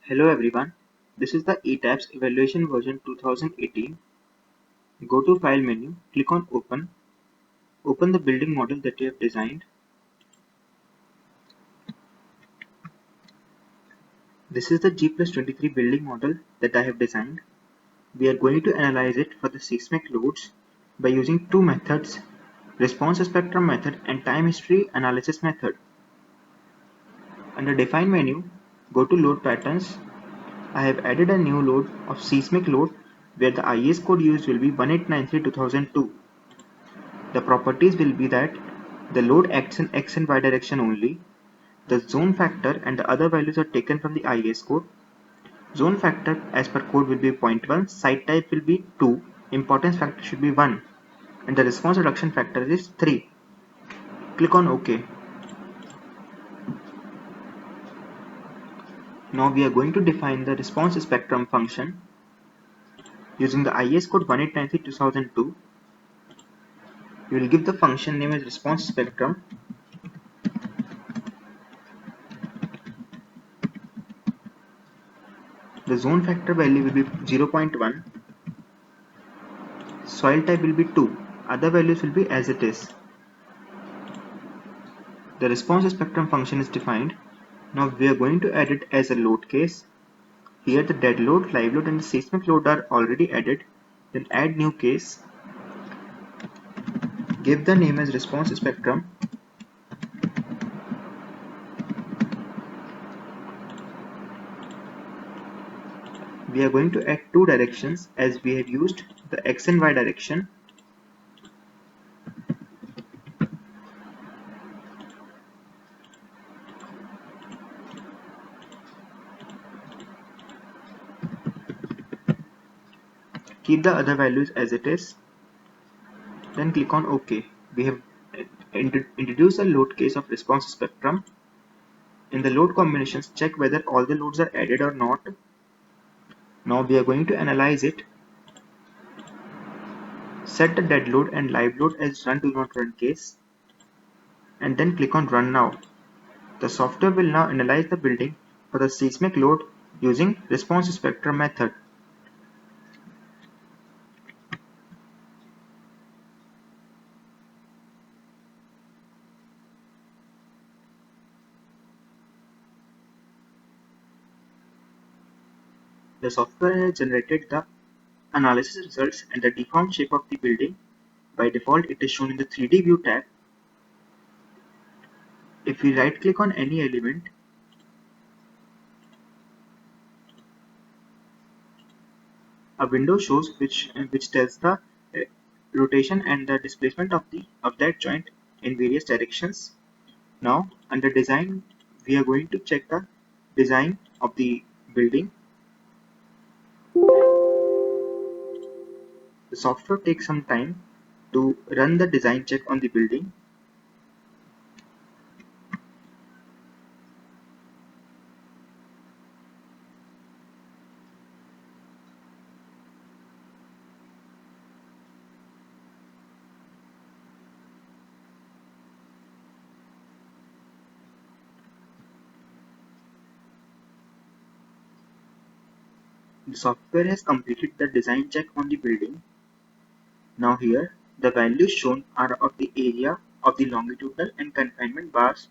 Hello everyone, this is the ETABS evaluation version 2018. Go to File menu, click on Open. Open the building model that you have designed. This is the G+23 building model that I have designed. We are going to analyze it for the seismic loads by using two methods, response spectrum method and time history analysis method. Under Define menu, go to Load Patterns. I have added a new load of seismic load where the IS code used will be 1893-2002. The properties will be that the load acts in X and Y direction only. The zone factor and the other values are taken from the IS code. Zone factor as per code will be 0.1, site type will be 2, importance factor should be 1, and the response reduction factor is 3. Click on OK. Now we are going to define the response spectrum function using the IS code 1893-2002. We will give the function name as response spectrum. The zone factor value will be 0.1. Soil type will be 2. Other values will be as it is. The response spectrum function is defined. Now we are going to add it as a load case. Here the dead load, live load and the seismic load are already added. Then add new case. Give the name as response spectrum. We are going to add two directions as we have used the X and Y direction. Keep the other values as it is. Then click on OK. We have introduced a load case of response spectrum. In the load combinations, check whether all the loads are added or not. Now we are going to analyze it. Set the dead load and live load as run do not run case and then click on run now. The software will now analyze the building for the seismic load using response spectrum method. The software has generated the analysis results and the deformed shape of the building. By default, it is shown in the 3D view tab. If we right click on any element, a window shows which tells the rotation and the displacement of that joint in various directions. Now under design, we are going to check the design of the building. The software takes some time to run the design check on the building. The software has completed the design check on the building. Now here, the values shown are of the area of the longitudinal and confinement bars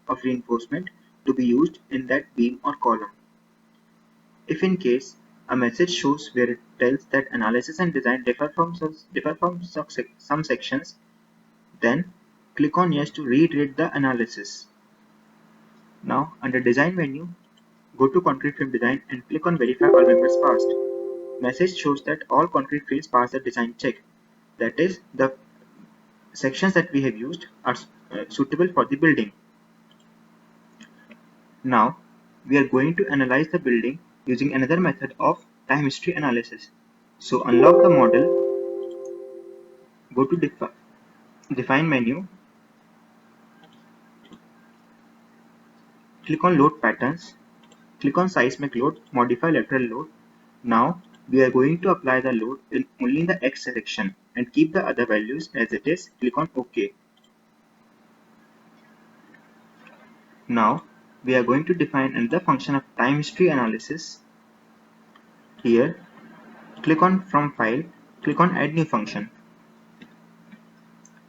of reinforcement to be used in that beam or column. If in case a message shows where it tells that analysis and design differ from some sections, then click on yes to reiterate the analysis. Now under design menu, go to concrete frame design and click on verify all members passed. Message shows that all concrete frames pass the design check. That is, the sections that we have used are suitable for the building. Now we are going to analyze the building using another method of time history analysis. So unlock the model, go to define menu, click on load patterns, click on seismic load, modify lateral load. Now we are going to apply the load only in the X direction and keep the other values as it is. Click on OK. Now we are going to define another function of time history analysis. Here, click on From File, click on Add New Function.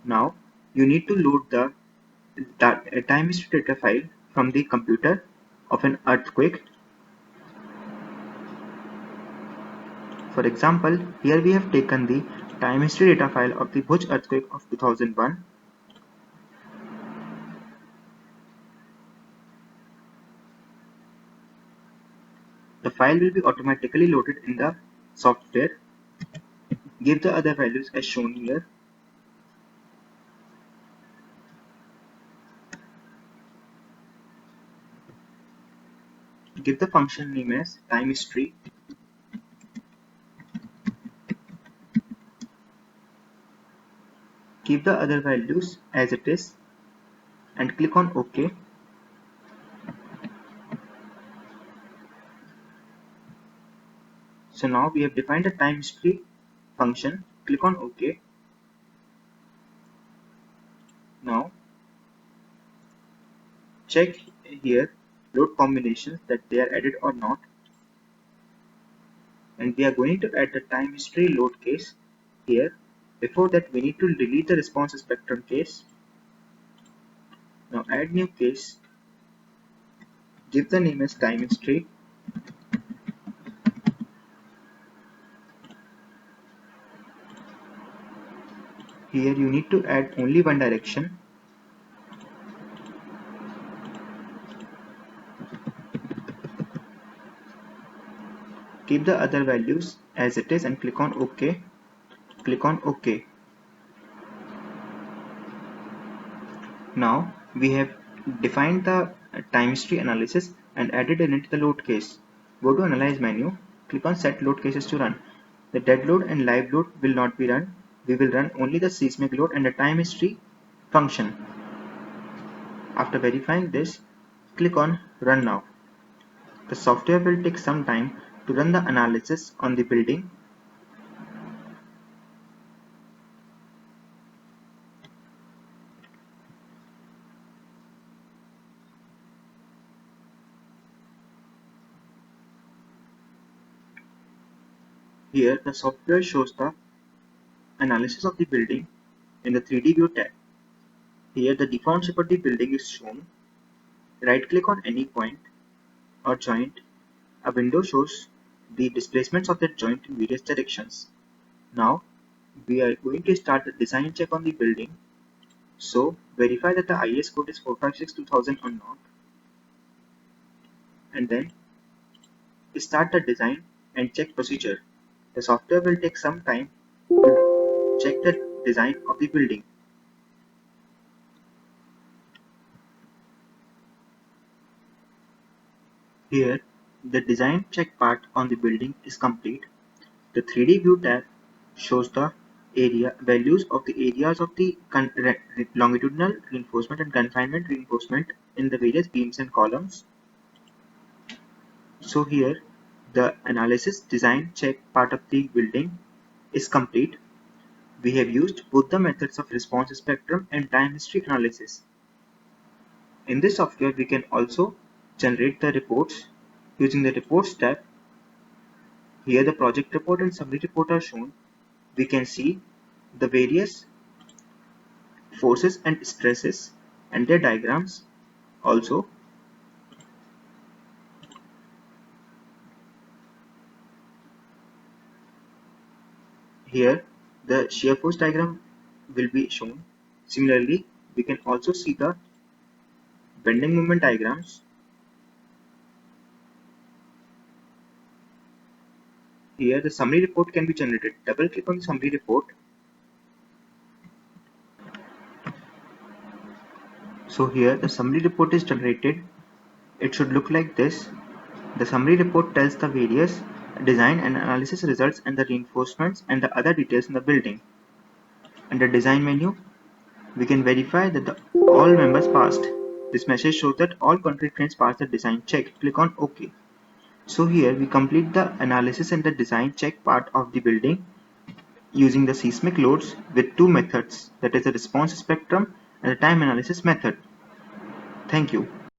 Now, you need to load the time history data file from the computer of an earthquake. For example, here we have taken the time history data file of the Bhuj earthquake of 2001. The file will be automatically loaded in the software. Give the other values as shown here. Give the function name as time history. Keep the other values as it is and click on OK. So now we have defined a time history function. Click on OK. Now check here load combinations that they are added or not. And we are going to add the time history load case here. Before that, we need to delete the response spectrum case. Now add new case. Give the name as time history. Here you need to add only one direction. Keep the other values as it is and click on OK. Click on OK. Now we have defined the time history analysis and added it into the load case. Go to Analyze menu. Click on Set Load Cases to run. The dead load and live load will not be run. We will run only the seismic load and the time history function. After verifying this, click on Run Now. The software will take some time to run the analysis on the building. Here, the software shows the analysis of the building in the 3D view tab. Here, the deformed shape of the building is shown. Right-click on any point or joint. A window shows the displacements of that joint in various directions. Now, we are going to start the design check on the building. So, verify that the IS code is 456-2000 or not. And then, start the design and check procedure. The software will take some time to check the design of the building. Here, the design check part on the building is complete. The 3D view tab shows the area values of the areas of the longitudinal reinforcement and confinement reinforcement in the various beams and columns. So here, the analysis design check part of the building is complete. We have used both the methods of response spectrum and time history analysis. In this software, we can also generate the reports using the Reports tab. Here the project report and summary report are shown. We can see the various forces and stresses and their diagrams. Also, here the shear force diagram will be shown. Similarly, we can also see the bending moment diagrams. Here the summary report can be generated. Double click on the summary report. So here the summary report is generated. It should look like this. The summary report tells the various design and analysis results and the reinforcements and the other details in the building. Under design menu, we can verify that all members passed. This message shows that all concrete cranes passed the design check. Click on OK. So here we complete the analysis and the design check part of the building using the seismic loads with two methods, that is the response spectrum and the time analysis method. Thank you.